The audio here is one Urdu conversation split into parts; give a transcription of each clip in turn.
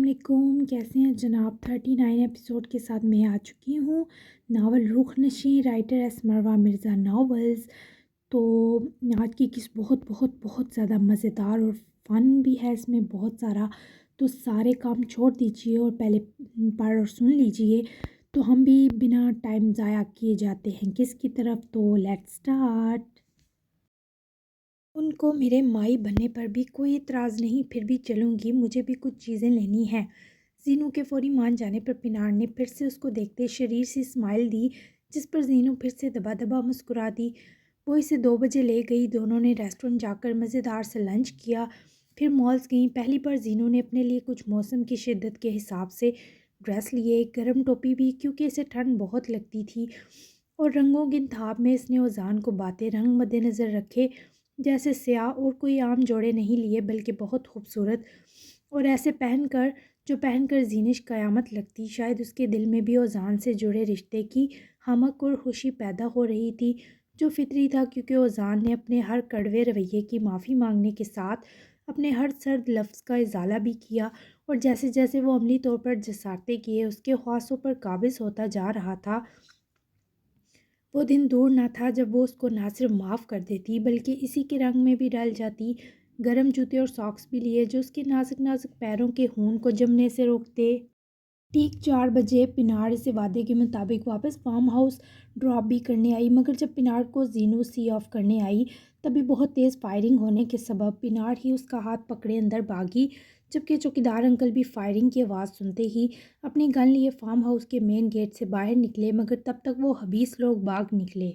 علیکم، کیسے ہیں جناب؟ 39 ایپیسوڈ کے ساتھ میں آ چکی ہوں۔ Novel Rukh Nasheen, writer S Marwa Mirza novels. تو آج کی قسط بہت بہت بہت زیادہ مزیدار اور فن بھی ہے، اس میں بہت سارا۔ تو سارے کام چھوڑ دیجئے اور پہلے پڑھ اور سن لیجئے۔ تو ہم بھی بنا ٹائم ضائع کیے جاتے ہیں کس کی طرف، تو لیٹس سٹارٹ۔ ان کو میرے مائی بننے پر بھی کوئی اعتراض نہیں، پھر بھی چلوں گی، مجھے بھی کچھ چیزیں لینی ہیں۔ زینو کے فوری مان جانے پر پناڑ نے پھر سے اس کو دیکھتے شریر سی اسمائل دی، جس پر زینو پھر سے دبا دبا مسکرا دی۔ وہ اسے 2 بجے لے گئی، دونوں نے ریسٹورنٹ جا کر مزیدار سے لنچ کیا، پھر مالز گئیں۔ پہلی بار زینو نے اپنے لیے کچھ موسم کی شدت کے حساب سے ڈریس لیے، گرم ٹوپی بھی کیونکہ اسے ٹھنڈ بہت لگتی تھی، اور رنگوں کی انتخاب میں اس نے اوزان کو باتیں رنگ مد نظر رکھے، جیسے سیاہ اور کوئی عام جوڑے نہیں لیے بلکہ بہت خوبصورت اور ایسے پہن کر زینش قیامت لگتی۔ شاید اس کے دل میں بھی اوزان سے جڑے رشتے کی حمق اور خوشی پیدا ہو رہی تھی، جو فطری تھا، کیونکہ اوزان نے اپنے ہر کڑوے رویے کی معافی مانگنے کے ساتھ اپنے ہر سرد لفظ کا ازالہ بھی کیا، اور جیسے جیسے وہ عملی طور پر جسارتیں کیے اس کے خواصوں پر قابض ہوتا جا رہا تھا، وہ دن دور نہ تھا جب وہ اس کو نہ صرف معاف کر دیتی بلکہ اسی کے رنگ میں بھی ڈل جاتی۔ گرم جوتے اور ساکس بھی لیے جو اس کے نازک نازک پیروں کے خون کو جمنے سے روکتے۔ ٹھیک 4 بجے پناڑ اسے وعدے کے مطابق واپس فارم ہاؤس ڈراپ بھی کرنے آئی، مگر جب پناڑ کو زینو سی آف کرنے آئی تبھی بہت تیز فائرنگ ہونے کے سبب پناڑ ہی اس کا ہاتھ پکڑے اندر بھاگی، جبکہ چوکیدار انکل بھی فائرنگ کی آواز سنتے ہی اپنی گن لیے فارم ہاؤس کے مین گیٹ سے باہر نکلے، مگر تب تک وہ حبیث لوگ بھاگ نکلے۔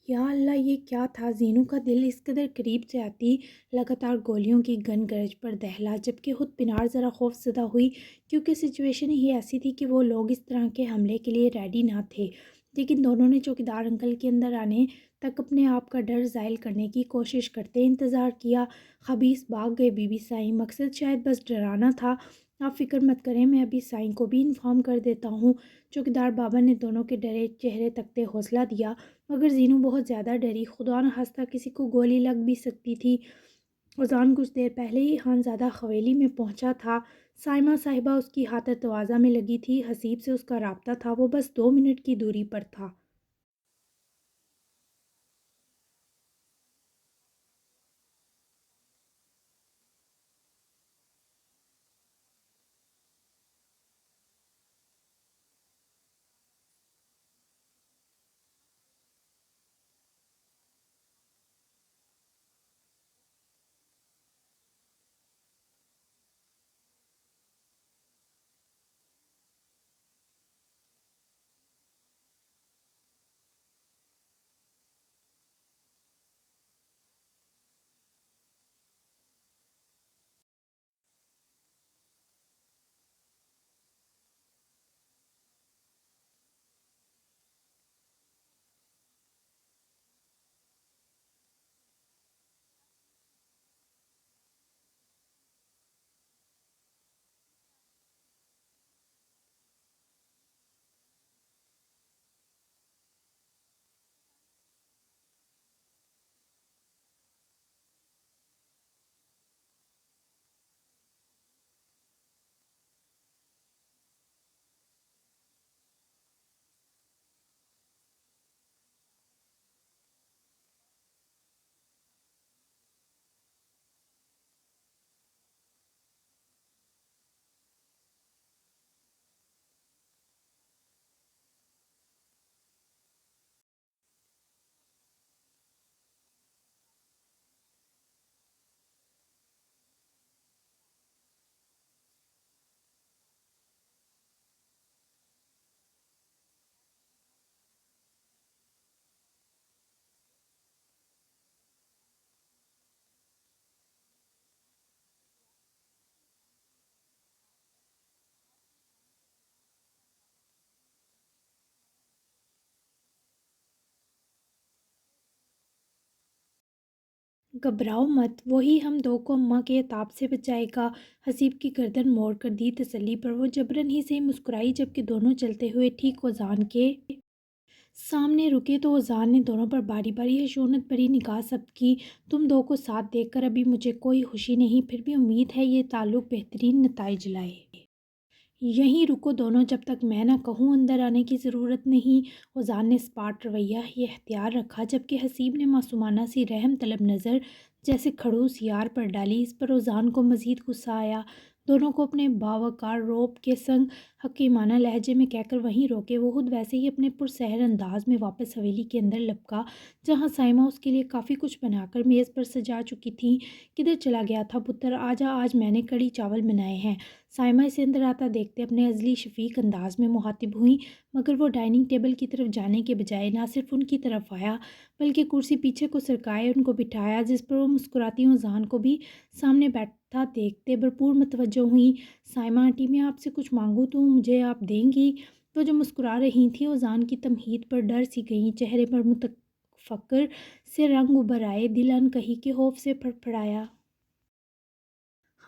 یا اللہ، یہ کیا تھا؟ زینو کا دل اس قدر قریب سے آتی لگاتار گولیوں کی گن گرج پر دہلا، جبکہ خود پناڑ ذرا خوف زدہ ہوئی، کیونکہ سچویشن ہی ایسی تھی کہ وہ لوگ اس طرح کے حملے کے لیے ریڈی نہ تھے۔ لیکن دونوں نے چوکیدار انکل کے اندر آنے تک اپنے آپ کا ڈر زائل کرنے کی کوشش کرتے انتظار کیا۔ خبیث بھاگ گئے بی بی سائیں، مقصد شاید بس ڈرانا تھا۔ آپ فکر مت کریں، میں ابھی سائیں کو بھی انفارم کر دیتا ہوں۔ چوکیدار بابا نے دونوں کے ڈرے چہرے تکتے حوصلہ دیا، مگر زینو بہت زیادہ ڈری، خدا نخواستہ کسی کو گولی لگ بھی سکتی تھی۔ اوزان کچھ دیر پہلے ہی خانزادہ حویلی میں پہنچا تھا، سائمہ صاحبہ اس کی خاطر تواضع میں لگی تھی، حسیب سے اس کا رابطہ تھا، وہ بس 2 منٹ کی دوری پر تھا۔ گھبراؤ مت، وہی ہم 2 کو اماں کے عتاب سے بچائے گا۔ حسیب کی گردن موڑ کر دی تسلی پر وہ جبراً ہی سے مسکرائی، جبکہ دونوں چلتے ہوئے ٹھیک اوزان کے سامنے رکے تو ازان نے دونوں پر باری باری خشونت بھری نگاہ ثبت کی۔ تم دو کو ساتھ دیکھ کر ابھی مجھے کوئی خوشی نہیں، پھر بھی امید ہے یہ تعلق بہترین نتائج لائے۔ یہیں رکو دونوں جب تک میں نہ کہوں، اندر آنے کی ضرورت نہیں۔ ازان نے اسپاٹ رویہ یہ اختیار رکھا، جبکہ حسیب نے معصومانہ سی رحم طلب نظر جیسے کھڑوس یار پر ڈالی۔ اس پر ازان کو مزید غصہ آیا۔ دونوں کو اپنے باوقار روب کے سنگ حکیمانہ لہجے میں کہہ کر وہیں روکے، وہ خود ویسے ہی اپنے پرسحر انداز میں واپس حویلی کے اندر لپکا، جہاں سائمہ اس کے لیے کافی کچھ بنا کر میز پر سجا چکی تھیں۔ کدھر چلا گیا تھا پتر؟ آجا، آج میں نے کڑھی چاول بنائے ہیں۔ سائمہ اسے اندر آتا دیکھتے اپنے ازلی شفیق انداز میں مخاطب ہوئیں، مگر وہ ڈائننگ ٹیبل کی طرف جانے کے بجائے نہ صرف ان کی طرف آیا بلکہ کرسی پیچھے کو سرکائے ان کو بٹھایا، جس پر وہ مسکراتی ازان کو بھی سامنے بیٹھا دیکھتے بھرپور متوجہ ہوئیں۔ سائمہ آنٹی، میں آپ سے کچھ مانگوں تو مجھے آپ دیں گی؟ وہ جو مسکرا رہی تھیں ازان کی تمہید پر ڈر سی گئیں، چہرے پر متفکر سے رنگ ابھر آئے، دل انکہی کے خوف سے پھڑپھڑایا۔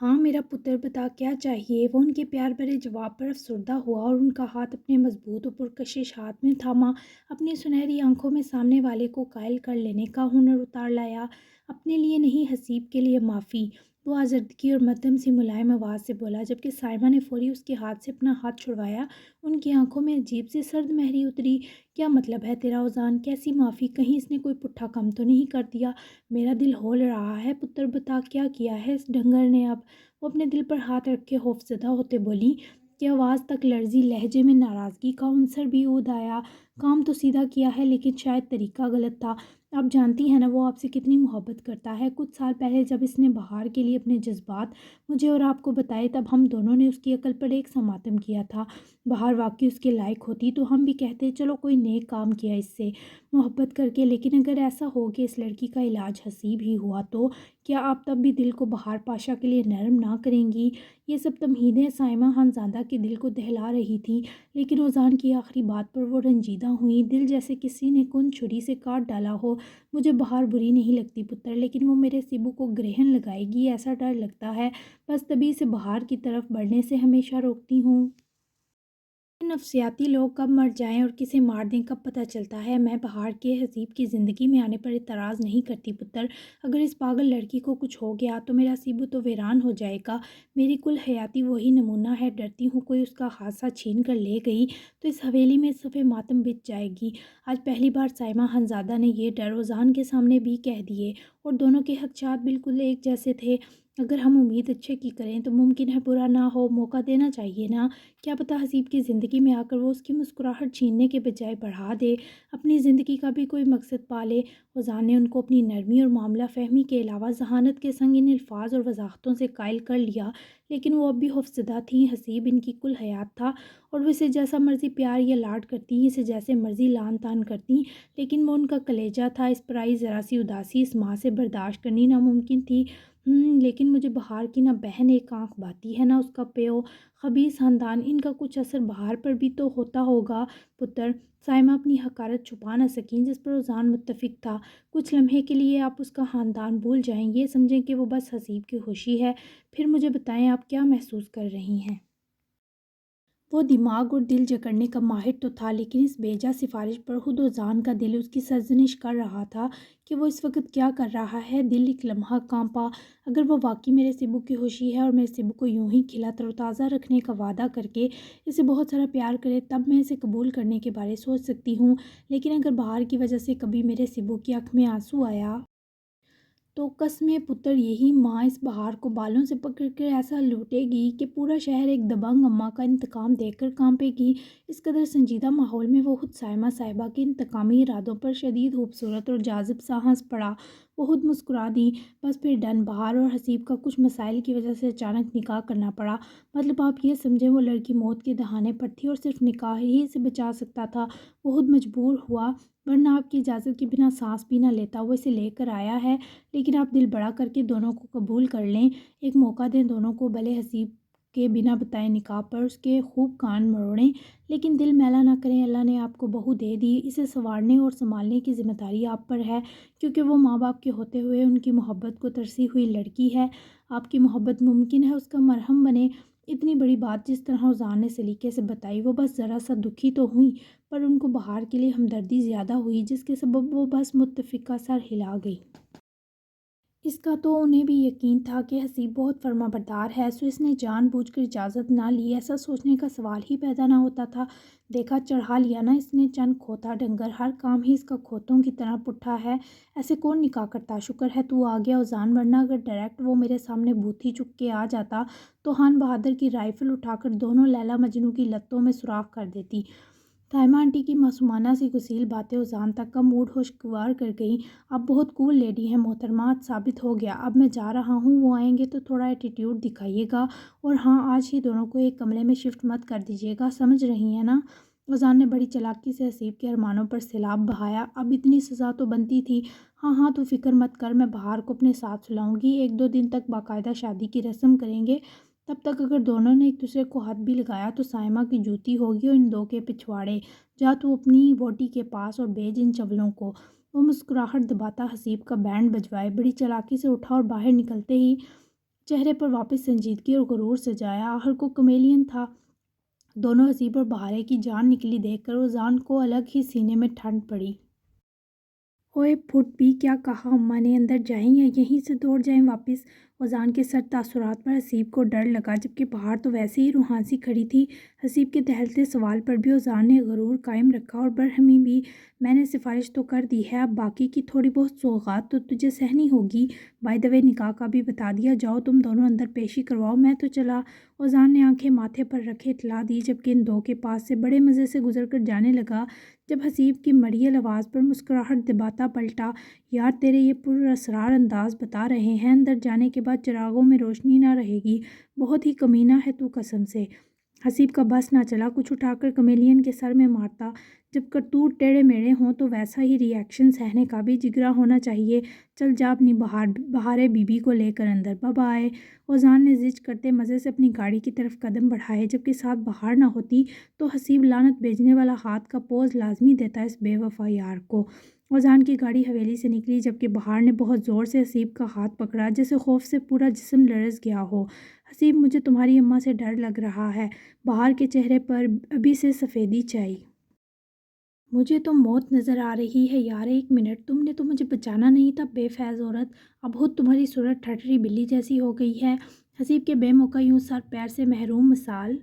ہاں میرا پتر، بتا کیا چاہیے؟ وہ ان کے پیار بھرے جواب پر افسردہ ہوا اور ان کا ہاتھ اپنے مضبوط و پرکشش ہاتھ میں تھاما، اپنی سنہری آنکھوں میں سامنے والے کو قائل کر لینے کا ہنر اتار لایا۔ اپنے لیے نہیں، حسیب کے لیے معافی، وہ آزردگی اور مدھم سی ملائم آواز سے بولا، جبکہ سائمہ نے فوری اس کے ہاتھ سے اپنا ہاتھ چھڑوایا۔ ان کی آنکھوں میں عجیب سی سرد مہری اتری۔ کیا مطلب ہے تیرا ازان؟ کیسی معافی؟ کہیں اس نے کوئی پٹھا کام تو نہیں کر دیا؟ میرا دل ہول رہا ہے پتر، بتا کیا کیا ہے اس ڈنگر نے اب؟ وہ اپنے دل پر ہاتھ رکھ کے خوفزدہ ہوتے بولی کہ آواز تک لرزی، لہجے میں ناراضگی کا عنصر بھی عود آیا۔ کام تو سیدھا کیا ہے، لیکن شاید طریقہ غلط تھا۔ آپ جانتی ہیں نا وہ آپ سے کتنی محبت کرتا ہے۔ کچھ سال پہلے جب اس نے بہار کے لیے اپنے جذبات مجھے اور آپ کو بتائے، تب ہم دونوں نے اس کی عقل پر ایک سا ماتم کیا تھا۔ بہار واقعی اس کے لائق ہوتی تو ہم بھی کہتے چلو کوئی نیک کام کیا اس سے محبت کر کے، لیکن اگر ایسا ہو کہ اس لڑکی کا علاج حسیب ہی ہوا تو کیا آپ تب بھی دل کو بہار پاشا کے لیے نرم نہ کریں گی؟ یہ سب تمہیدیں سائمہ خانزادہ کے دل کو دہلا رہی تھیں، لیکن ازان کی آخری بات پر وہ رنجیدہ ہوئیں، دل جیسے کسی نے کن چھری سے کاٹ ڈالا ہو۔ مجھے بہار بری نہیں لگتی پتر، لیکن وہ میرے سیبو کو گرہن لگائے گی ایسا ڈر لگتا ہے، بس تبھی سے بہار کی طرف بڑھنے سے ہمیشہ روکتی ہوں۔ نفسیاتی لوگ کب مر جائیں اور کسے مار دیں کب پتہ چلتا ہے۔ میں بہار کے حسیب کی زندگی میں آنے پر اعتراض نہیں کرتی پتر، اگر اس پاگل لڑکی کو کچھ ہو گیا تو میرا سیبو تو ویران ہو جائے گا۔ میری کل حیاتی وہی نمونہ ہے، ڈرتی ہوں کوئی اس کا حادثہ چھین کر لے گئی تو اس حویلی میں صفِ ماتم بچ جائے گی۔ آج پہلی بار سائمہ خانزادہ نے یہ ڈر ازان کے سامنے بھی کہہ دیے، اور دونوں کے خدشات بالکل ایک جیسے تھے۔ اگر ہم امید اچھے کی کریں تو ممکن ہے برا نہ ہو، موقع دینا چاہیے نا؟ کیا پتہ حسیب کی زندگی میں آ کر وہ اس کی مسکراہٹ چھیننے کے بجائے بڑھا دے، اپنی زندگی کا بھی کوئی مقصد پالے۔ ازان نے ان کو اپنی نرمی اور معاملہ فہمی کے علاوہ ذہانت کے سنگ ان الفاظ اور وضاحتوں سے قائل کر لیا، لیکن وہ اب بھی خوفزدہ تھیں۔ حسیب ان کی کل حیات تھا اور وہ اسے جیسا مرضی پیار یا لاڈ کرتی، اسے جیسے مرضی لان تان کرتی، لیکن وہ ان کا کلیجہ تھا۔ اس پر آئی ذرا سی اداسی اس ماں سے برداشت کرنی ناممکن تھی۔ لیکن مجھے بہار کی نہ بہن ایک آنکھ باتی ہے نہ اس کا پیو، خبیث خاندان، ان کا کچھ اثر بہار پر بھی تو ہوتا ہوگا پتر۔ سائمہ اپنی حقارت چھپا نہ سکیں، جس پر ازان متفق تھا۔ کچھ لمحے کے لیے آپ اس کا خاندان بھول جائیں، یہ سمجھیں کہ وہ بس حسیب کی خوشی ہے، پھر مجھے بتائیں آپ کیا محسوس کر رہی ہیں؟ وہ دماغ اور دل جکڑنے کا ماہر تو تھا، لیکن اس بیجا سفارش پر خود ازان کا دل اس کی سرزنش کر رہا تھا کہ وہ اس وقت کیا کر رہا ہے۔ دل ایک لمحہ کانپا۔ اگر وہ واقعی میرے سیبو کی خوشی ہے اور میرے سیبو کو یوں ہی کھلا تر و تازہ رکھنے کا وعدہ کر کے اسے بہت سارا پیار کرے، تب میں اسے قبول کرنے کے بارے سوچ سکتی ہوں، لیکن اگر بہار کی وجہ سے کبھی میرے سیبو کی آنکھ میں آنسو آیا تو قسمِ پتر یہی ماں اس بہار کو بالوں سے پکڑ کر ایسا لوٹے گی کہ پورا شہر ایک دبنگ اماں کا انتقام دیکھ کر کانپے گی۔ اس قدر سنجیدہ ماحول میں وہ خود سائمہ صاحبہ کے انتقامی ارادوں پر شدید خوبصورت اور جاذب سا ہنس پڑا۔ وہ خود مسکرا دیں، بس پھر ڈن، بہار اور حسیب کا کچھ مسائل کی وجہ سے اچانک نکاح کرنا پڑا۔ مطلب آپ یہ سمجھیں وہ لڑکی موت کے دہانے پر تھی اور صرف نکاح ہی سے بچا سکتا تھا، وہ خود مجبور ہوا، ورنہ آپ کی اجازت کے بنا سانس بھی نہ لیتا۔ وہ اسے لے کر آیا ہے، لیکن آپ دل بڑا کر کے دونوں کو قبول کر لیں، ایک موقع دیں دونوں کو، بھلے حسیب کے بنا بتائے نکاح پر اس کے خوب کان مروڑیں، لیکن دل میلا نہ کریں۔ اللہ نے آپ کو بہو دے دی، اسے سنوارنے اور سنبھالنے کی ذمہ داری آپ پر ہے، کیونکہ وہ ماں باپ کے ہوتے ہوئے ان کی محبت کو ترسی ہوئی لڑکی ہے۔ آپ کی محبت ممکن ہے اس کا مرہم بنے۔ اتنی بڑی بات جس طرح اذان نے سلیقے سے بتائی وہ بس ذرا سا دکھی تو ہوئی، پر ان کو بہار کے لیے ہمدردی زیادہ ہوئی، جس کے سبب وہ بس متفقہ سر ہلا گئی۔ اس کا تو انہیں بھی یقین تھا کہ حسیب بہت فرما بردار ہے، سو اس نے جان بوجھ کر اجازت نہ لی، ایسا سوچنے کا سوال ہی پیدا نہ ہوتا تھا۔ دیکھا چڑھا لیا نا اس نے چند کھوتا ڈنگر، ہر کام ہی اس کا کھوتوں کی طرح پٹھا ہے، ایسے کون نکاح کرتا۔ شکر ہے تو آ گیا اذان، ورنہ اگر ڈائریکٹ وہ میرے سامنے بوتھی چک کے آ جاتا تو خان بہادر کی رائفل اٹھا کر دونوں لیلا مجنوں کی لتوں میں سوراخ کر دیتی۔ طائمہ آنٹی کی معصومانہ سی گسیل باتیں اذان تک کا موڈ خوشگوار کر گئیں۔ اب بہت کول لیڈی ہیں محترمہ، ثابت ہو گیا، اب میں جا رہا ہوں، وہ آئیں گے تو تھوڑا ایٹیٹیوڈ دکھائیے گا، اور ہاں آج ہی دونوں کو ایک کمرے میں شفٹ مت کر دیجیے گا، سمجھ رہی ہیں نا؟ اذان نے بڑی چالاکی سے حسیب کے ارمانوں پر سیلاب بہایا۔ اب اتنی سزا تو بنتی تھی۔ ہاں ہاں تو فکر مت کر، میں بہار کو اپنے ساتھ سلاؤں گی، 1-2 دن تک باقاعدہ شادی کی رسم کریں گے، تب تک اگر دونوں نے ایک دوسرے کو ہاتھ بھی لگایا تو سائمہ کی جوتی ہوگی اور ان دو کے پچھواڑے۔ جا تو اپنی ووٹی کے پاس اور بھیج ان چولوں کو۔ وہ مسکراہٹ دباتا حسیب کا بینڈ بجوائے بڑی چالاکی سے اٹھا اور باہر نکلتے ہی چہرے پر واپس سنجیدگی اور غرور سجایا، آخر کو کمیلین تھا۔ دونوں حسیب اور بہارے کی جان نکلی دیکھ کر اذان کو الگ ہی سینے میں ٹھنڈ پڑی۔ اوئے پھٹ بھی، کیا کہا اماں نے؟ اندر جائیں یا یہیں سے دوڑ جائیں واپس؟ اذان کے سرد تاثرات پر حسیب کو ڈر لگا، جبکہ بہار تو ویسے ہی روحان سی کھڑی تھی۔ حسیب کے دہلتے سوال پر بھی اذان نے غرور قائم رکھا اور برہمی بھی، میں نے سفارش تو کر دی ہے، اب باقی کی تھوڑی بہت سوغات تو تجھے سہنی ہوگی، بائی دا وے نکاح کا بھی بتا دیا، جاؤ تم دونوں اندر پیشی کرواؤ، میں تو چلا۔ اذان نے آنکھیں ماتھے پر رکھے اطلاع دی، جبکہ ان دو کے پاس سے بڑے مزے سے گزر کر جانے لگا۔ جب حسیب کی مڑیل آواز پر مسکراہٹ دباتا پلٹا، یار تیرے یہ پراسرار انداز بتا رہے ہیں اندر جانے کے بعد چراغوں میں روشنی نہ رہے گی، بہت ہی کمینہ ہے تو قسم سے۔ حسیب کا بس نہ چلا، کچھ اٹھا کر کمیلین کے سر میں مارتا۔ جب کرتوت ٹیڑھے میڑھے ہوں تو ویسا ہی ری ایکشن سہنے کا بھی جگرا ہونا چاہیے۔ چل جا اپنی بہارے بی بی کو لے کر اندر، بائے بائے۔ اذان نے زج کرتے مزے سے اپنی گاڑی کی طرف قدم بڑھائے، جبکہ ساتھ بہار نہ ہوتی تو حسیب لعنت بھیجنے والا ہاتھ کا پوز لازمی دیتا اس بے وفا یار کو۔ اذان کی گاڑی حویلی سے نکلی، جبکہ بہار نے بہت زور سے حسیب کا ہاتھ پکڑا، جیسے خوف سے پورا جسم لرز گیا ہو۔ حسیب، مجھے تمہاری اماں سے ڈر لگ رہا ہے۔ بہار کے چہرے پر ابھی سے سفیدی چھائی۔ مجھے تو موت نظر آ رہی ہے یار، 1 منٹ، تم نے تو مجھے بچانا نہیں تھا بے فیض عورت، اب خود تمہاری صورت ٹھٹری بلی جیسی ہو گئی ہے۔ حسیب کے بے موقع یوں سر پیر سے محروم مثال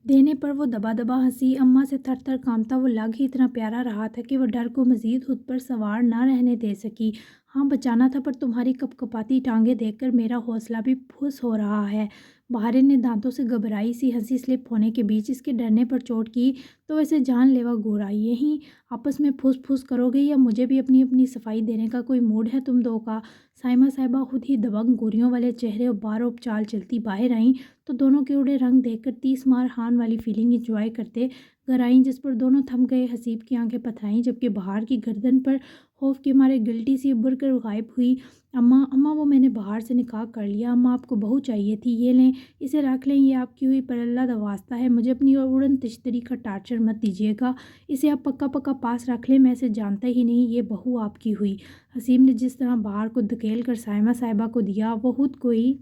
دینے پر وہ دبا دبا ہنسی۔ اماں سے تھر تھر کانپتا وہ لگ ہی اتنا پیارا رہا تھا کہ وہ ڈر کو مزید خود پر سوار نہ رہنے دے سکی۔ ہاں بچانا تھا، پر تمہاری کپ کپاتی ٹانگیں دیکھ کر میرا حوصلہ بھی پھس ہو رہا ہے۔ بہارے نے دانتوں سے گھبرائی سی ہنسی سلپ ہونے کے بیچ اس کے ڈرنے پر چوٹ کی تو ویسے جان لیوا گھوڑا، یہیں آپس میں پھوس پھوس کرو گے یا مجھے بھی اپنی اپنی صفائی دینے کا کوئی موڈ ہے تم دو کا؟ سائمہ صاحبہ خود ہی دبنگ گوریوں والے چہرے اور بارو چال چلتی باہر آئیں تو دونوں کے اڑے رنگ دیکھ کر 30 مار خان والی فیلنگ انجوائے کرتے گھر آئیں، جس پر دونوں تھم گئے۔ حسیب کی آنکھیں پتھرائیں، جبکہ بہار کی گردن پر خوف کے مارے گلٹی سی ابھر کر غائب ہوئی۔ اماں وہ میں نے بہار سے نکاح کر لیا، اماں آپ کو بہو چاہیے تھی، یہ لیں اسے رکھ لیں، یہ آپ کی ہوئی، پر اللہ دا واسطہ ہے مجھے اپنی اڑن تشتری کا ٹارچر مت دیجیے گا، اسے آپ پکا پکا پاس رکھ لیں، میں اسے جانتا ہی نہیں، یہ بہو آپ کی ہوئی۔ حسیب نے جس طرح بہار کو دھکیل کر سائمہ صاحبہ کو دیا، وہ خود کوئی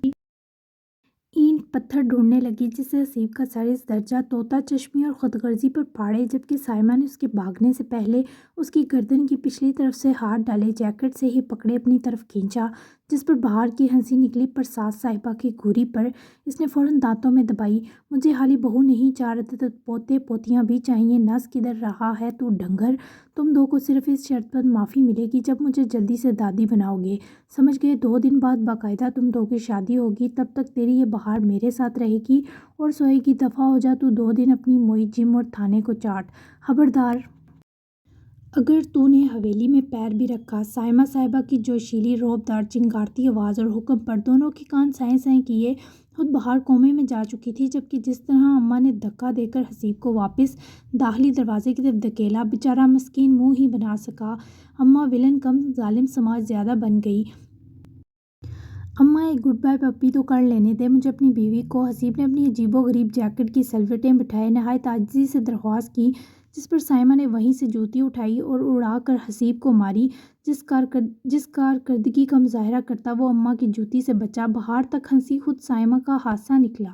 اینٹ پتھر ڈھونڈنے لگی جس سے حسیب کا سر اس درجہ طوطا چشمی اور خود غرضی پر پھاڑے، جبکہ سائمہ نے اس کے بھاگنے سے پہلے اس کی گردن کی پچھلی طرف سے ہاتھ ڈالے جیکٹ سے ہی پکڑے اپنی طرف کھینچا، جس پر بہار کی ہنسی نکلی، پر ساس صاحبہ کی گھوری پر اس نے فوراً دانتوں میں دبائی۔ مجھے حالی بہو نہیں، 4 عدد پوتے پوتیاں بھی چاہیے، نس کدھر رہا ہے تو ڈنگر، تم دو کو صرف اس شرط پر معافی ملے گی جب مجھے جلدی سے دادی بناؤ گے، سمجھ گئے؟ 2 دن بعد باقاعدہ تم دو کی شادی ہوگی، تب تک تیری یہ بہار میرے ساتھ رہے گی اور سوئے گی، دفعہ ہو جا تو 2 دن اپنی موئی جم اور تھانے کو چاٹ، خبردار اگر تو نے حویلی میں پیر بھی رکھا۔ سائمہ صاحبہ کی جوشیلی روب دار چنگارتی آواز اور حکم پر دونوں کے کان سائیں سائیں کیے۔ خود بہار کومے میں جا چکی تھی، جبکہ جس طرح اماں نے دھکا دے کر حسیب کو واپس داخلی دروازے کی طرف دھکیلا، بیچارہ مسکین منہ ہی بنا سکا۔ اماں ولن کم ظالم سماج زیادہ بن گئی۔ اماں ایک گڈ بائی پپی تو کر لینے دے مجھے اپنی بیوی کو۔ حسیب نے اپنی عجیب و غریب جیکٹ کی سلوٹیں بٹھائے نہایت عاجزی سے درخواست کی، جس پر سائمہ نے وہیں سے جوتی اٹھائی اور اڑا کر حسیب کو ماری، جس کارکردگی کا مظاہرہ کرتا وہ اماں کی جوتی سے بچا۔ بہار تک ہنسی، خود سائمہ کا ہاسا نکلا۔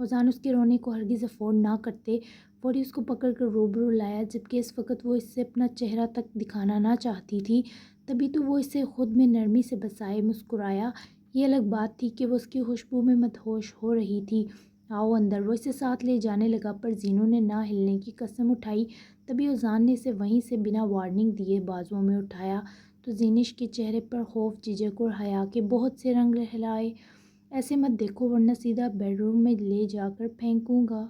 اوزان اس کے رونے کو ہرگز افورڈ نہ کرتے فوری اس کو پکڑ کر روبرو لایا، جبکہ اس وقت وہ اس سے اپنا چہرہ تک دکھانا نہ چاہتی تھی۔ تبھی تو وہ اسے خود میں نرمی سے بسائے مسکرایا۔ یہ الگ بات تھی کہ وہ اس کی خوشبو میں مدہوش ہو رہی تھی۔ آؤ اندر، وہ اسے ساتھ لے جانے لگا، پر زینو نے نہ ہلنے کی قسم اٹھائی۔ تبھی اوزان نے اسے وہیں سے بنا وارننگ دیے بازوؤں میں اٹھایا تو زینش کے چہرے پر خوف، جھجک اور حیا کے بہت سے رنگ لہلائے۔ ایسے مت دیکھو ورنہ سیدھا بیڈ روم میں لے جا کر پھینکوں گا۔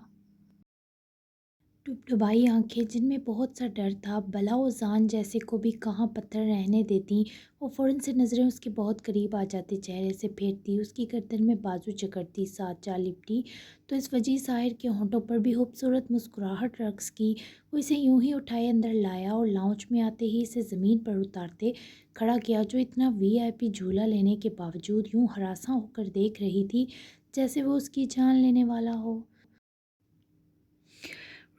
ڈبڈبائی آنکھیں جن میں بہت سا ڈر تھا، بھلا اوزان جیسے کو بھی کہاں پتھر رہنے دیتی۔ وہ فوراً سے نظریں اس کے بہت قریب آ جاتے چہرے سے پھیرتی، اس کی گردن میں بازو جکڑتی، ساتھ جا لپٹی تو اس وجہ ظاہر کے ہونٹوں پر بھی خوبصورت مسکراہٹ رقص کی۔ وہ اسے یوں ہی اٹھائے اندر لایا اور لاؤنج میں آتے ہی اسے زمین پر اتارتے کھڑا کیا، جو اتنا وی آئی پی جھولا لینے کے باوجود یوں ہراساں ہو کر دیکھ رہی تھی جیسے وہ اس کی جان لینے والا ہو۔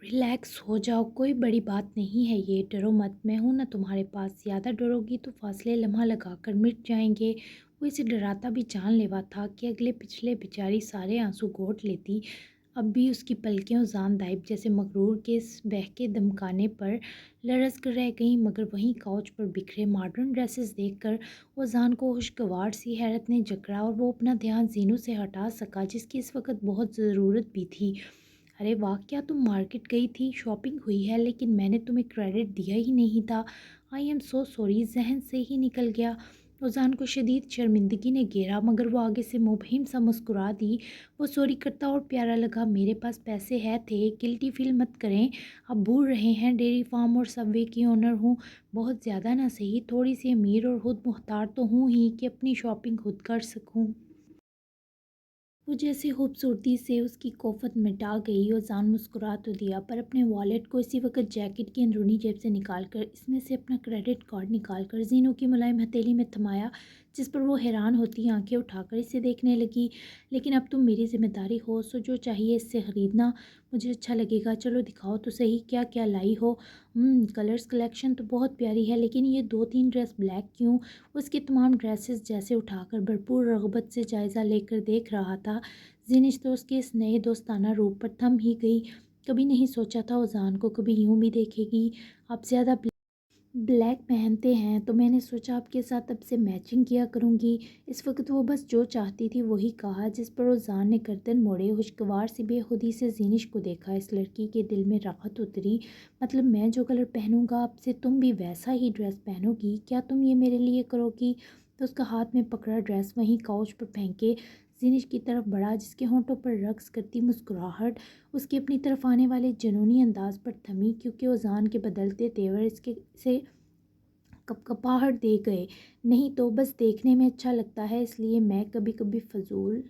ریلیکس ہو جاؤ، کوئی بڑی بات نہیں ہے یہ، ڈرو مت، میں ہوں نا تمہارے پاس، زیادہ ڈرو گی تو فاصلے لمحہ لگا کر مٹ جائیں گے۔ وہ اسے ڈراتا بھی جان لیوا تھا کہ اگلے پچھلے بیچاری سارے آنسو گھونٹ لیتی۔ اب بھی اس کی پلکیں اوزان دائب جیسے مغرور کے اس بہکے دمکانے پر لرز کر رہ گئیں، مگر وہیں کاؤچ پر بکھرے ماڈرن ڈریسز دیکھ کر اوزان کو خوشگوار سی حیرت نے جکڑا اور وہ اپنا دھیان زینو سے ہٹا سکا، جس کی اس وقت بہت ضرورت بھی تھی۔ ارے واہ، کیا تم مارکیٹ گئی تھی؟ شاپنگ ہوئی ہے، لیکن میں نے تمہیں کریڈٹ دیا ہی نہیں تھا۔ آئی ایم سو سوری، ذہن سے ہی نکل گیا۔ اوزان کو شدید شرمندگی نے گھیرا، مگر وہ آگے سے مبہم سا مسکرا دی۔ وہ سوری کرتا اور پیارا لگا، میرے پاس پیسے ہے تھے، گلٹی فیل مت کریں، آپ بھول رہے ہیں ڈیری فارم اور سب وے کی اونر ہوں، بہت زیادہ نہ سہی، تھوڑی سی امیر اور خود مختار تو ہوں ہی کہ اپنی شاپنگ خود کر سکوں۔ وہ جیسے خوبصورتی سے اس کی کوفت مٹا گئی۔ اوزان مسکرا تو دیا، پر اپنے والیٹ کو اسی وقت جیکٹ کی اندرونی جیب سے نکال کر اس میں سے اپنا کریڈٹ کارڈ نکال کر زینو کی ملائم ہتھیلی میں تھمایا، جس پر وہ حیران ہوتی آنکھیں اٹھا کر اسے دیکھنے لگی۔ لیکن اب تم میری ذمہ داری ہو، سو جو چاہیے اس سے خریدنا، مجھے اچھا لگے گا، چلو دکھاؤ تو صحیح کیا کیا لائی ہو۔ کلرز کلیکشن تو بہت پیاری ہے، لیکن یہ 2-3 ڈریس بلیک کیوں؟ اس کے تمام ڈریسز جیسے اٹھا کر بھرپور رغبت سے جائزہ لے کر دیکھ رہا تھا۔ زینش تو اس کے اس نئے دوستانہ روپ پر تھم ہی گئی۔ کبھی نہیں سوچا تھا اوزان کو کبھی یوں بھی دیکھے گی۔ آپ زیادہ بلیک پہنتے ہیں تو میں نے سوچا آپ کے ساتھ اب سے میچنگ کیا کروں گی۔ اس وقت وہ بس جو چاہتی تھی وہی کہا، جس پر اوزان نے گردن موڑے خوشگوار سی بے خودی سے زینش کو دیکھا۔ اس لڑکی کے دل میں راحت اتری، مطلب میں جو کلر پہنوں گا اب سے تم بھی ویسا ہی ڈریس پہنو گی، کیا تم یہ میرے لیے کرو گی؟ تو اس کا ہاتھ میں پکڑا ڈریس وہیں کاؤچ پر پھینکے زینش کی طرف بڑھا، جس کے ہونٹوں پر رقص کرتی مسکراہٹ اس کے اپنی طرف آنے والے جنونی انداز پر تھمی، کیونکہ اوزان کے بدلتے تیور اسے کپکپاہٹ دے گئے۔ نہیں تو بس دیکھنے میں اچھا لگتا ہے، اس لیے میں کبھی کبھی فضول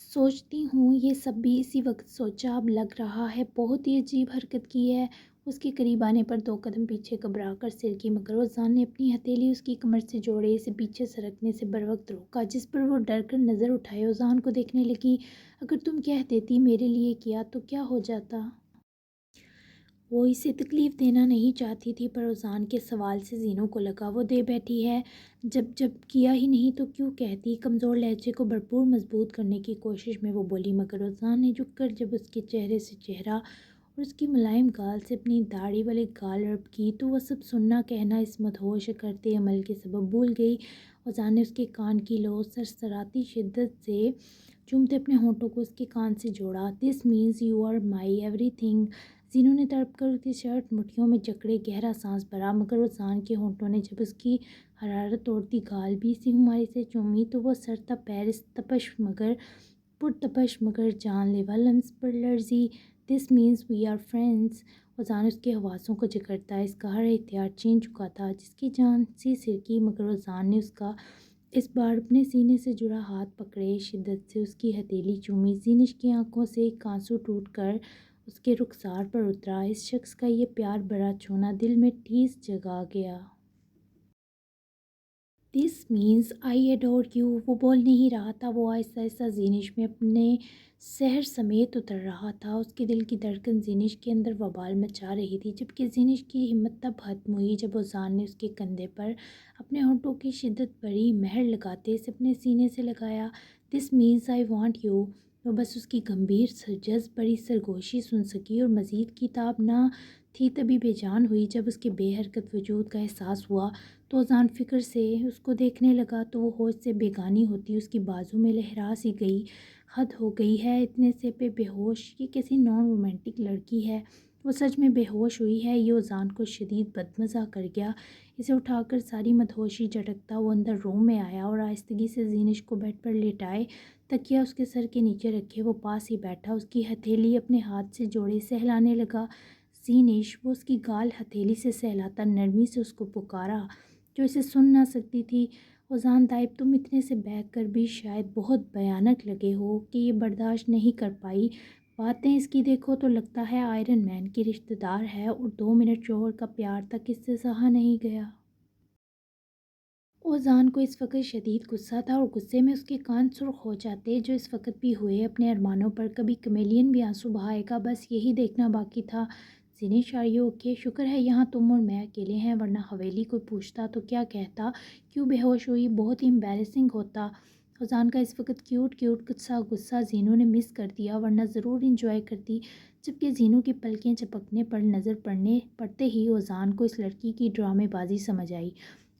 سوچتی ہوں، یہ سب بھی اسی وقت سوچا، اب لگ رہا ہے بہت ہی عجیب حرکت کی ہے۔ اس کے قریب آنے پر 2 قدم پیچھے گھبرا کر سر کی، مگر اوزان نے اپنی ہتھیلی اس کی کمر سے جوڑے اسے پیچھے سرکنے سے بروقت روکا، جس پر وہ ڈر کر نظر اٹھائے اوزان کو دیکھنے لگی۔ اگر تم کہہ دیتی میرے لیے کیا تو کیا ہو جاتا؟ وہ اسے تکلیف دینا نہیں چاہتی تھی، پر اوزان کے سوال سے زینو کو لگا وہ دے بیٹھی ہے، جب کیا ہی نہیں تو کیوں کہتی؟ کمزور لہجے کو بھرپور مضبوط کرنے کی کوشش میں وہ بولی، مگر اوزان نے جھک کر جب اس کے چہرے سے چہرہ اور اس کی ملائم گال سے اپنی داڑھی والی گال رب کی تو وہ سب سننا کہنا اس مدہوش کرتے عمل کے سبب بھول گئی۔ اوزان نے اس کے کان کی لو سرسراتی شدت سے چومتے اپنے ہونٹوں کو اس کے کان سے جوڑا۔ This means you are my ایوری تھنگ۔ زینو نے تڑپ کر اس کی شرٹ مٹھیوں میں جکڑے گہرا سانس بھرا، مگر اوزان کے ہونٹوں نے جب اس کی حرارت توڑتی گال بھی اسی خماری سے چومی تو وہ سر تا پیر اس پرتپش مگر جان لیوا لمس پر لرزی۔ دس مینز وی آر فرینڈز۔ اوزان اس کے حواسوں کو جکڑتا اس کا ہر احتیاط چھین چکا تھا، جس کی جان سی سرکی، مگر اوزان نے اس کا اس بار اپنے سینے سے جڑا ہاتھ پکڑے شدت سے اس کی ہتھیلی چومی۔ زینش کی آنکھوں سے ایک آنسو ٹوٹ کر اس کے رخسار پر اترا۔ اس شخص کا یہ پیار بھرا چھونا دل میں ٹھیس جگا گیا۔ دس مینز آئی ایڈور یو۔ وہ بول نہیں رہا تھا، وہ آہستہ آہستہ زینش میں اپنے سحر سمیت اتر رہا تھا۔ اس کے دل کی دھڑکن زینش کے اندر وبال مچا رہی تھی، جبکہ زینش کی ہمت تب ختم ہوئی جب اوزان نے اس کے کندھے پر اپنے ہونٹوں کی شدت بھری مہر لگاتے اسے اپنے سینے سے لگایا۔ دس مینز آئی وانٹ یو۔ وہ بس اس کی گمبھیر جذب بڑی سرگوشی سن سکی اور مزید کی تاب نہ تھی تبھی بے جان ہوئی جب اس کے بے حرکت وجود کا احساس ہوا تو اذان فکر سے اس کو دیکھنے لگا تو وہ ہوش سے بیگانی ہوتی اس کی بازو میں لہرا سی گئی. حد ہو گئی ہے، اتنے سے پہ بے ہوش، یہ کیسی نان رومانٹک لڑکی ہے، وہ سچ میں بے ہوش ہوئی ہے. یہ اذان کو شدید بدمزہ کر گیا. اسے اٹھا کر ساری مدہوشی جھٹکتا وہ اندر روم میں آیا اور آہستگی سے زینش کو بیڈ پر لیٹائے تکیہ اس کے سر کے نیچے رکھے وہ پاس ہی بیٹھا، اس کی ہتھیلی اپنے ہاتھ سے جوڑے سہلانے لگا. زینش، وہ اس کی گال ہتھیلی سے سہلاتا نرمی سے اس کو پکارا جو اسے سن نہ سکتی تھی. اذان طیب، تم اتنے سے بہک کر بھی شاید بہت بھیانک لگے ہو کہ یہ برداشت نہیں کر پائی. باتیں اس کی دیکھو تو لگتا ہے آئرن مین کی رشتہ دار ہے، اور 2 منٹ شوہر کا پیار تک اس سے سہا نہیں گیا. اذان کو اس وقت شدید غصہ تھا اور غصے میں اس کے کان سرخ ہو جاتے جو اس وقت بھی ہوئے. اپنے ارمانوں پر کبھی کمیلین بھی آنسو بہائے گا، بس یہی دیکھنا باقی تھا. زینش، آر یو اوکے؟ شکر ہے یہاں تم اور میں اکیلے ہیں، ورنہ حویلی کوئی پوچھتا تو کیا کہتا، کیوں بے ہوش ہوئی، بہت ہی امبیرسنگ ہوتا. اذان کا اس وقت کیوٹ کیوٹ سا غصہ زینو نے مس کر دیا، ورنہ ضرور انجوائے کرتی. جبکہ زینو کی پلکیں چپکنے پر نظر پڑتے ہی اذان کو اس لڑکی کی ڈرامے بازی سمجھ آئی.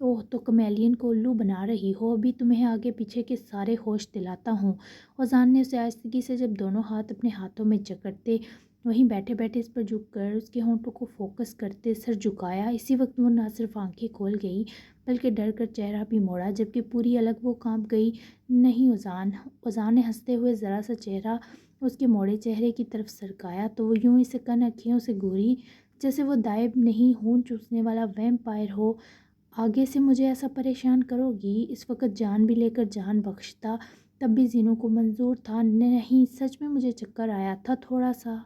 اوہ، تو کمیلین کو الو بنا رہی ہو، ابھی تمہیں آگے پیچھے کے سارے ہوش دلاتا ہوں. اذان نے اسے آہستگی سے جب دونوں ہاتھ اپنے ہاتھوں میں جکڑتے وہیں بیٹھے بیٹھے اس پر جھک کر اس کے ہونٹوں کو فوکس کرتے سر جھکایا. اسی وقت وہ نہ صرف آنکھیں کھول گئی بلکہ ڈر کر چہرہ بھی موڑا، جبکہ پوری الگ وہ کانپ گئی. نہیں اذان. اذان نے ہنستے ہوئے ذرا سا چہرہ اس کے موڑے چہرے کی طرف سرکایا تو وہ یوں ہی سکن اکھیوں سے گوری جیسے وہ دائب نہیں خون چوسنے والا ویمپائر ہو. آگے سے مجھے ایسا پریشان کرو گی؟ اس وقت جان بھی لے کر جان بخشتا. تب بھی زینو کو منظور تھا. نہیں، سچ میں مجھے چکر آیا تھا تھوڑا سا.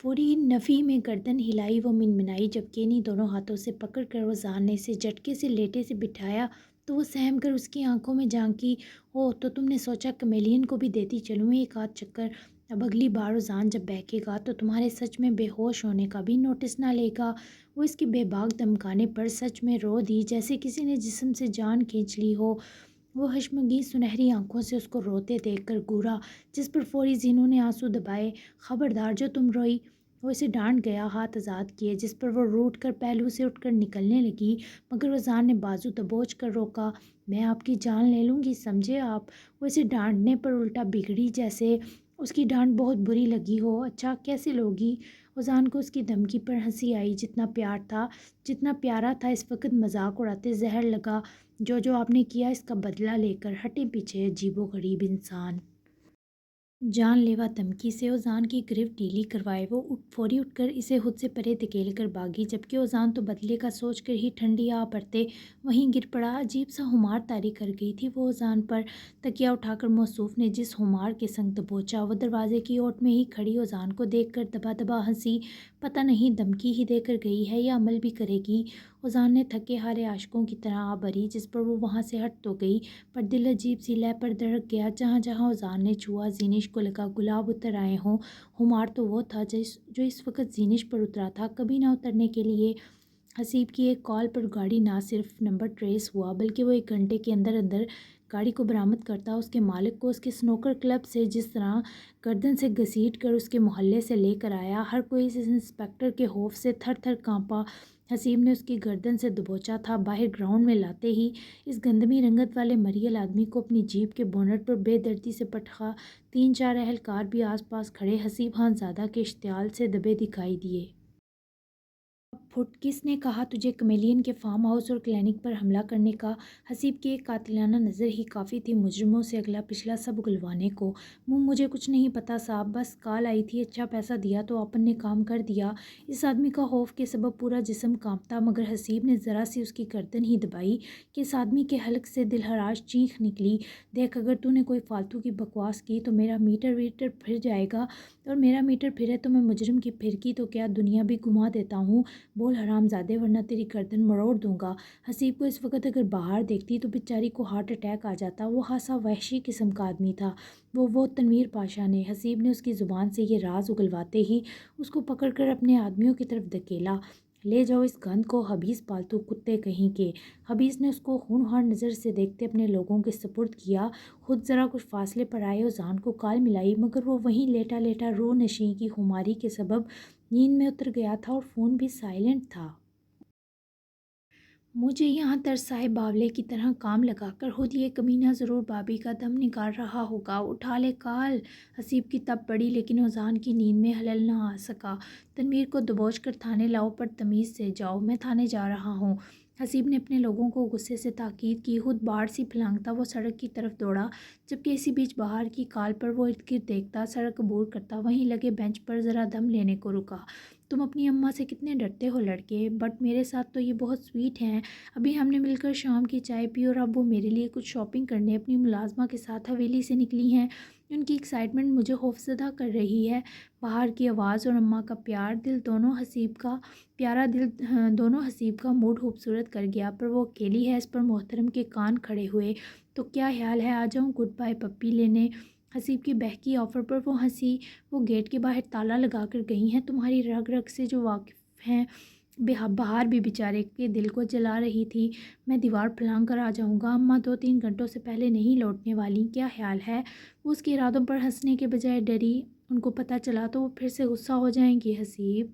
فوری نفی میں گردن ہلائی وہ منمنائی، جب کینی دونوں ہاتھوں سے پکڑ کر اذان نے اسے جھٹکے سے لیٹے سے بٹھایا تو وہ سہم کر اس کی آنکھوں میں جھانکی. اوہ، تو تم نے سوچا کمیلین کو بھی دیتی چلوں ایک آدھ چکر؟ اب اگلی بار اذان جب بہکے گا تو تمہارے سچ میں بے ہوش ہونے کا بھی نوٹس نہ لے گا. وہ اس کے بے باک دمکانے پر سچ میں رو دی جیسے کسی نے جسم سے جان کھینچ لی ہو. وہ حشمگی سنہری آنکھوں سے اس کو روتے دیکھ کر گورا، جس پر فوری زینو نے آنسو دبائے. خبردار جو تم روئی. وہ اسے ڈانٹ گیا، ہاتھ آزاد کیے، جس پر وہ روٹ کر پہلو سے اٹھ کر نکلنے لگی، مگر اذان نے بازو دبوچ کر روکا. میں آپ کی جان لے لوں گی، سمجھے آپ؟ وہ اسے ڈانٹنے پر الٹا بگڑی جیسے اس کی ڈانٹ بہت بری لگی ہو. اچھا، کیسے لوگی؟ اذان کو اس کی دھمکی پر ہنسی آئی. جتنا پیارا تھا اس وقت مذاق اڑاتے زہر لگا. جو آپ نے کیا اس کا بدلہ لے کر ہٹیں پیچھے، عجیب و غریب انسان. جان لیوا دھمکی سے اذان کی گرفت ڈھیلی کروائے وہ فوری اٹھ کر اسے خود سے پرے دھکیل کر بھاگی، جبکہ اذان تو بدلے کا سوچ کر ہی ٹھنڈی آ پڑتے وہیں گر پڑا. عجیب سا خمار طاری کر گئی تھی وہ اذان پر. تکیہ اٹھا کر موصوف نے جس خمار کے سنگ دبوچا وہ دروازے کی اوٹ میں ہی کھڑی اذان کو دیکھ کر دبا دبا ہنسی. پتہ نہیں دھمکی ہی دے کر گئی ہے یا عمل بھی کرے گی. اذان نے تھکے ہارے عاشقوں کی طرح آ بھری، جس پر وہ وہاں سے ہٹ تو گئی پر دل عجیب سی لے پر دھڑک گیا. جہاں جہاں اذان نے چھوا زینش کو لگا گلاب اتر آئے ہوں. خمار تو وہ تھا جو اس وقت زینش پر اترا تھا، کبھی نہ اترنے کے لیے. حسیب کی ایک کال پر گاڑی نہ صرف نمبر ٹریس ہوا بلکہ وہ 1 گھنٹے کے اندر اندر گاڑی کو برآمد کرتا اس کے مالک کو اس کے سنوکر کلب سے جس طرح گردن سے گھسیٹ کر اس کے محلے سے لے کر آیا. ہر کوئی اس انسپکٹر کے خوف سے تھر تھر کانپا. حسیب نے اس کی گردن سے دبوچا تھا. باہر گراؤنڈ میں لاتے ہی اس گندمی رنگت والے مریل آدمی کو اپنی جیپ کے بونٹ پر بے دردی سے پٹخا. 3-4 اہلکار بھی آس پاس کھڑے حسیب خان زادہ کے اشتعال سے دبے دکھائی دیے. اب پھٹ، کس نے کہا تجھے کمیلین کے فارم ہاؤس اور کلینک پر حملہ کرنے کا؟ حسیب کی ایک قاتلانہ نظر ہی کافی تھی مجرموں سے اگلا پچھلا سب اگلوانے کو. مجھے کچھ نہیں پتا صاحب، بس کال آئی تھی، اچھا پیسہ دیا تو آپن نے کام کر دیا. اس آدمی کا خوف کے سبب پورا جسم کانپتا، مگر حسیب نے ذرا سی اس کی گردن ہی دبائی کہ اس آدمی کے حلق سے دلہراش چیخ نکلی. دیکھ، اگر تو نے کوئی فالتو کی بکواس کی تو میرا میٹر ویٹر پھر جائے گا، اور میرا میٹر پھرے تو میں مجرم کی پھرکی تو کیا دنیا بھی گھما دیتا ہوں. بول حرام زادے، ورنہ تیری گردن مروڑ دوں گا. حسیب کو اس وقت اگر باہر دیکھتی تو بیچاری کو ہارٹ اٹیک آ جاتا. وہ خاصا وحشی قسم کا آدمی تھا وہ تنویر پاشا نے. حسیب نے اس کی زبان سے یہ راز اگلواتے ہی اس کو پکڑ کر اپنے آدمیوں کی طرف دھکیلا. لے جاؤ اس گند کو حبیس پالتو کتے کہیں کے۔ حبیس نے اس کو ہونہار نظر سے دیکھتے اپنے لوگوں کے سپرد کیا، خود ذرا کچھ فاصلے پر آئے اور ذہن کو کال ملائی، مگر وہ وہیں لیٹا لیٹا روح نشیں کی خماری کے سبب نیند میں اتر گیا تھا اور فون بھی سائلنٹ تھا۔ مجھے یہاں ترسائے باولے کی طرح کام لگا کر خود یہ کمینہ ضرور بابی کا دم نکال رہا ہوگا۔ اٹھا لے کال۔ حسیب کی تب پڑی لیکن اذان کی نیند میں حلل نہ آ سکا۔ تنویر کو دبوچ کر تھانے لاؤ، پر تمیز سے جاؤ، میں تھانے جا رہا ہوں۔ حسیب نے اپنے لوگوں کو غصے سے تاکید کی، خود باڑ سی پھلانگتا وہ سڑک کی طرف دوڑا، جبکہ اسی بیچ بہار کی کال پر وہ ارد گرد دیکھتا، سڑک عبور کرتا، وہیں لگے بینچ پر ذرا دم لینے کو رکا۔ تم اپنی اماں سے کتنے ڈرتے ہو لڑکے، بٹ میرے ساتھ تو یہ بہت سویٹ ہیں۔ ابھی ہم نے مل کر شام کی چائے پی اور اب وہ میرے لیے کچھ شاپنگ کرنے اپنی ملازمہ کے ساتھ حویلی سے نکلی ہیں۔ ان کی ایکسائٹمنٹ مجھے خوفزدہ کر رہی ہے۔ بہار کی آواز اور اماں کا پیارا دل دونوں حسیب کا موڈ خوبصورت کر گیا، پر وہ اکیلی ہے، اس پر محترم کے کان کھڑے ہوئے۔ تو کیا خیال ہے آ جاؤں گڈ بائے پپی لینے؟ حسیب کی بہکی آفر پر وہ ہنسی۔ وہ گیٹ کے باہر تالا لگا کر گئی ہیں، تمہاری رگ رگ سے جو واقف ہیں۔ بہار بھی بیچارے کے دل کو جلا رہی تھی۔ میں دیوار پھلانگ کر آ جاؤں گا، اماں 2-3 گھنٹوں سے پہلے نہیں لوٹنے والی، کیا خیال ہے؟ وہ اس کے ارادوں پر ہنسنے کے بجائے ڈری، ان کو پتہ چلا تو وہ پھر سے غصہ ہو جائیں گی۔ حسیب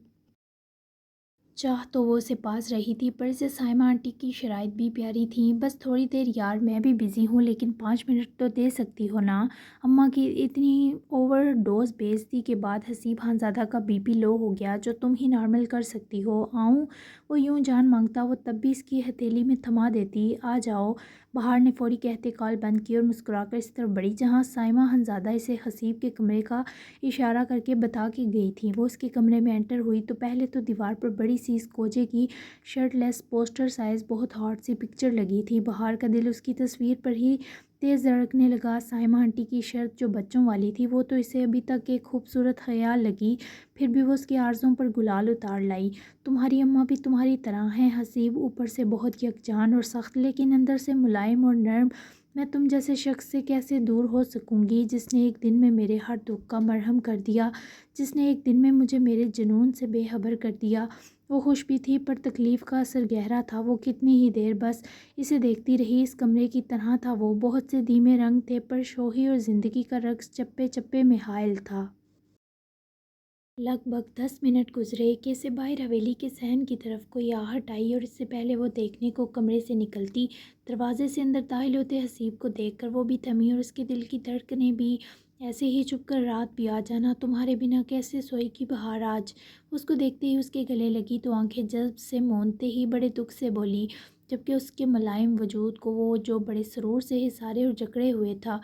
چاہ تو وہ اسے پاس رہی تھی، پر اسے سائمہ آنٹی کی شرائط بھی پیاری تھیں۔ بس تھوڑی دیر یار، میں بھی بزی ہوں، لیکن 5 منٹ تو دے سکتی ہو نا؟ اماں کی اتنی اوور ڈوز بے عزتی کے بعد حسیب خانزادہ کا بی پی لو ہو گیا، جو تم ہی نارمل کر سکتی ہو۔ آؤں؟ وہ یوں جان مانگتا وہ تب بھی اس کی ہتھیلی میں تھما دیتی۔ آ جاؤ۔ بہار نے فوری کہتے کال بند کی اور مسکرا کر اس طرف بڑھی جہاں سائمہ خانزادہ اسے حسیب کے کمرے کا اشارہ کر کے بتا کے گئی تھی۔ وہ اس کے کمرے میں انٹر ہوئی تو پہلے تو دیوار پر بڑی سی اس کوجے کی شرٹ لیس پوسٹر سائز بہت ہاٹ سی پکچر لگی تھی۔ بہار کا دل اس کی تصویر پر ہی تیز دھڑکنے لگا۔ سائمہ آنٹی کی شرٹ جو بچوں والی تھی، وہ تو اسے ابھی تک ایک خوبصورت خیال لگی، پھر بھی وہ اس کے آرزوؤں پر گلال اتار لائی۔ تمہاری اماں بھی تمہاری طرح ہیں حسیب، اوپر سے بہت یکجان اور سخت، لیکن اندر سے ملائم اور نرم۔ میں تم جیسے شخص سے کیسے دور ہو سکوں گی، جس نے ایک دن میں میرے ہر دکھ کا مرہم کر دیا، جس نے ایک دن میں مجھے میرے جنون سے بے خبر کر دیا۔ وہ خوش بھی تھی، پر تکلیف کا اثر گہرا تھا۔ وہ کتنی ہی دیر بس اسے دیکھتی رہی۔ اس کمرے کی طرح تھا وہ، بہت سے دھیمے رنگ تھے، پر شوخی اور زندگی کا رقص چپے چپے میں حائل تھا۔ لگ بھگ 10 منٹ گزرے کہ اسے باہر حویلی کے صحن کی طرف کوئی آہٹ آئی، اور اس سے پہلے وہ دیکھنے کو کمرے سے نکلتی، دروازے سے اندر داخل ہوتے حسیب کو دیکھ کر وہ بھی تھمی، اور اس کے دل کی دھڑکنیں بھی۔ ایسے ہی چھپ کر رات بھی آ جانا، تمہارے بنا کیسے سوئے گی بہار آج؟ اس کو دیکھتے ہی اس کے گلے لگی تو آنکھیں جذب سے موندتے ہی بڑے دکھ سے بولی، جبکہ اس کے ملائم وجود کو وہ جو بڑے سرور سے حسارے اور جکڑے ہوئے تھا۔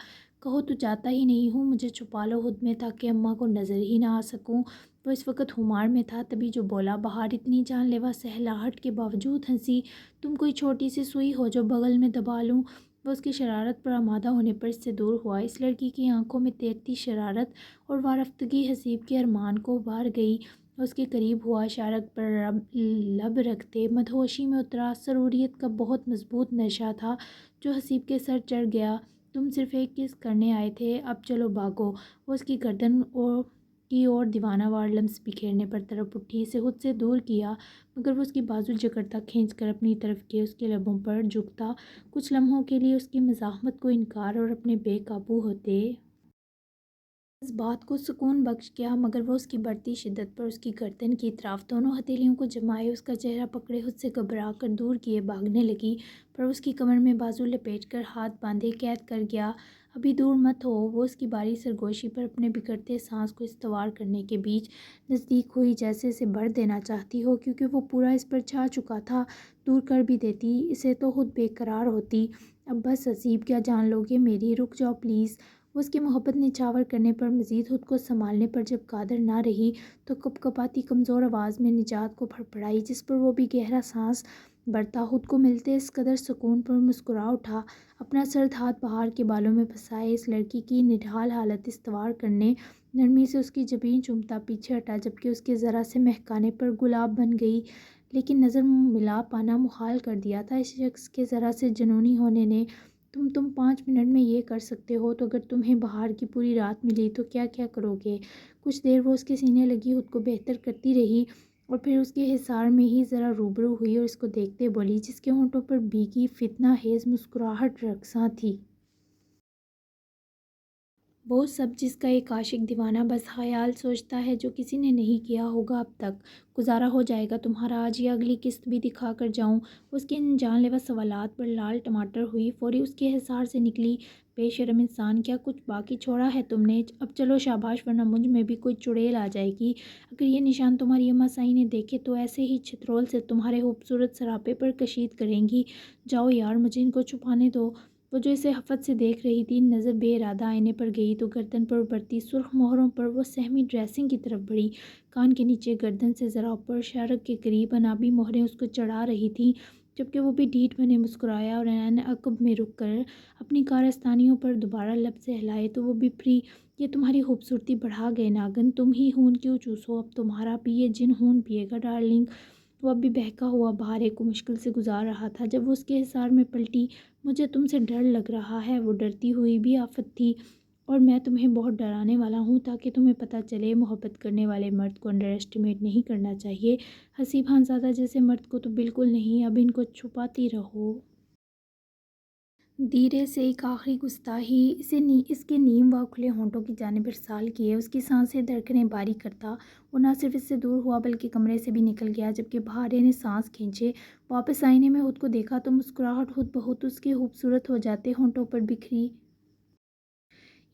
کہو تو جاتا ہی نہیں ہوں، مجھے چھپا لو خود میں تاکہ اماں کو نظر ہی نہ آ سکوں۔ وہ اس وقت خمار میں تھا، تبھی جو بولا۔ بہار اتنی جان لیوا سہلاہٹ کے باوجود ہنسی۔ تم کوئی چھوٹی سی سوئی ہو جو بغل میں دبا لوں؟ وہ اس کی شرارت پر آمادہ ہونے پر اس سے دور ہوا۔ اس لڑکی کی آنکھوں میں تیرتی شرارت اور وارفتگی حسیب کے ارمان کو ابھار گئی۔ اس کے قریب ہوا، اشارت پر لب رکھتے مدہوشی میں اترا۔ سروریت کا بہت مضبوط نشہ تھا جو حسیب کے سر چڑھ گیا۔ تم صرف ایک کس کرنے آئے تھے، اب چلو بھاگو۔ وہ اس کی گردن کی اور دیوانہ وار لمس بکھیرنے پر طرف اٹھی، اسے خود سے دور کیا، مگر وہ اس کی بازو جکڑتا کھینچ کر اپنی طرف کیے، اس کے لبوں پر جھکتا کچھ لمحوں کے لیے اس کی مزاحمت کو انکار اور اپنے بے قابو ہوتے اس بات کو سکون بخش گیا، مگر وہ اس کی بڑھتی شدت پر اس کی گردن کی اطراف دونوں ہتھیلیوں کو جمائے اس کا چہرہ پکڑے خود سے گھبرا کر دور کیے بھاگنے لگی، پر اس کی کمر میں بازو لپیٹ کر ہاتھ باندھے قید کر گیا۔ ابھی دور مت ہو۔ وہ اس کی باری سرگوشی پر اپنے بگڑتے سانس کو استوار کرنے کے بیچ نزدیک ہوئی، جیسے اسے بھر دینا چاہتی ہو، کیونکہ وہ پورا اس پر چھا چکا تھا۔ دور کر بھی دیتی اسے تو خود بے قرار ہوتی۔ اب بس حسیب، کیا جان لو گے میری؟ رک جاؤ پلیز۔ وہ اس کی محبت نچھاور کرنے پر، مزید خود کو سنبھالنے پر جب قادر نہ رہی تو کپ کپاتی کمزور آواز میں نجات کو پھڑپڑائی، جس پر وہ بھی گہرا سانس بھرتا خود کو ملتے اس قدر سکون پر مسکرا اٹھا، اپنا سرد ہاتھ بہار کے بالوں میں پھنسائے، اس لڑکی کی نڈھال حالت استوار کرنے، نرمی سے اس کی جبین چومتا پیچھے ہٹا، جبکہ اس کے ذرا سے مہکانے پر گلاب بن گئی، لیکن نظر ملا پانا محال کر دیا تھا اس شخص کے ذرا سے جنونی ہونے نے۔ تم 5 منٹ میں یہ کر سکتے ہو، تو اگر تمہیں بہار کی پوری رات ملی تو کیا کیا کرو گے؟ کچھ دیر وہ اس کے سینے لگی خود کو بہتر کرتی رہی، اور پھر اس کے حصار میں ہی ذرا روبرو ہوئی اور اس کو دیکھتے بولی، جس کے ہونٹوں پر بھیگی فتنہ خیز مسکراہٹ رقصاں تھی۔ وہ سب جس کا ایک عاشق دیوانہ بس خیال سوچتا ہے جو کسی نے نہیں کیا ہوگا اب تک۔ گزارا ہو جائے گا تمہارا آج، یہ اگلی قسط بھی دکھا کر جاؤں؟ اس کے ان جان لیوا سوالات پر لال ٹماٹر ہوئی، فوری اس کے حصار سے نکلی۔ بے شرم انسان، کیا کچھ باقی چھوڑا ہے تم نے؟ اب چلو شاباش، ورنہ مجھ میں بھی کوئی چڑیل آ جائے گی۔ اگر یہ نشان تمہاری اماں سائی نے دیکھے تو ایسے ہی چھترول سے تمہارے خوبصورت سراپے پر کشید کریں گی۔ جاؤ یار، مجھے ان کو چھپانے دو۔ وہ جو اسے حفت سے دیکھ رہی تھی، نظر بے ارادہ آئینے پر گئی تو گردن پر ابھرتی سرخ مہروں پر وہ سہمی ڈریسنگ کی طرف بڑھی۔ کان کے نیچے گردن سے ذرا اوپر شارک کے قریب انابی مہریں اس کو چڑھا رہی تھیں، جبکہ وہ بھی ڈھیٹ بنے مسکرایا اور عین عقب میں رک کر اپنی کارستانیوں پر دوبارہ لب سہلائے تو وہ بپری، یہ تمہاری خوبصورتی بڑھا گئے ناگن، تم ہی خون کیوں چوسو، اب تمہارا بھی یہ جن خون پیے گا ڈارلنگ۔ وہ اب بھی بہکا ہوا بہارے کو مشکل سے گزار رہا تھا جب وہ اس کے حصار میں پلٹی۔ مجھے تم سے ڈر لگ رہا ہے، وہ ڈرتی ہوئی بھی آفت تھی، اور میں تمہیں بہت ڈرانے والا ہوں تاکہ تمہیں پتہ چلے محبت کرنے والے مرد کو انڈر ایسٹیمیٹ نہیں کرنا چاہیے۔ حسیب خانزادہ جیسے مرد کو تو بالکل نہیں، اب ان کو چھپاتی رہو۔ دھیرے سے ایک آخری گستاخی اس کے نیم و کھلے ہونٹوں کی جانب ارسال کیے، اس کی سانسیں دھڑکنیں باری کرتا وہ نہ صرف اس سے دور ہوا بلکہ کمرے سے بھی نکل گیا۔ جبکہ بہارے نے سانس کھینچے، واپس آئینے میں خود کو دیکھا تو مسکراہٹ خود بخود اس کے خوبصورت ہو جاتے ہونٹوں پر بکھری۔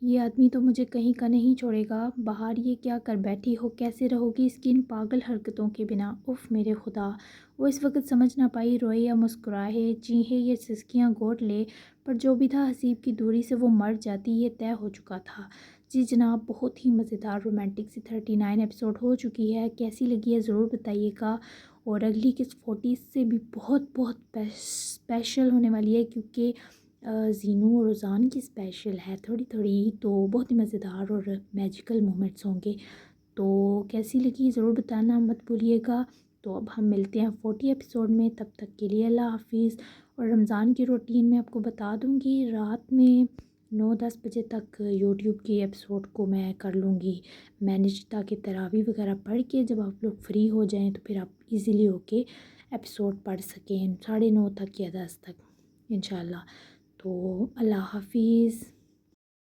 یہ آدمی تو مجھے کہیں کا نہیں چھوڑے گا۔ بہار، یہ کیا کر بیٹھی ہو؟ کیسے رہو گی اس کی ان پاگل حرکتوں کے بنا؟ اف میرے خدا! وہ اس وقت سمجھ نہ پائی روئے یا مسکرائے، چیخے یا سسکیاں گھونٹ لے، پر جو بھی تھا حسیب کی دوری سے وہ مر جاتی یہ طے ہو چکا تھا۔ جی جناب، بہت ہی مزیدار رومانٹک سی 39 ایپیسوڈ ہو چکی ہے، کیسی لگی ہے ضرور بتائیے گا۔ اور اگلی قسط 40 سے بھی بہت بہت اسپیشل ہونے والی ہے، کیونکہ زینو اور روزان کی اسپیشل ہے تھوڑی تھوڑی، تو بہت ہی مزیدار اور میجیکل مومنٹس ہوں گے۔ تو کیسی لگی ضرور بتانا مت بھولیے گا۔ تو اب ہم ملتے ہیں 40 ایپیسوڈ میں، تب تک کے لیے اللہ حافظ۔ اور رمضان کی روٹین میں آپ کو بتا دوں گی، رات میں 9-10 بجے تک یوٹیوب کی ایپیسوڈ کو میں کر لوں گی مینیج، تاکہ تراویح وغیرہ پڑھ کے جب آپ لوگ فری ہو جائیں تو پھر آپ ایزیلی ہو کے ایپیسوڈ پڑھ سکیں 9:30 تک یا 10 تک انشاءاللہ۔ تو اللہ حافظ۔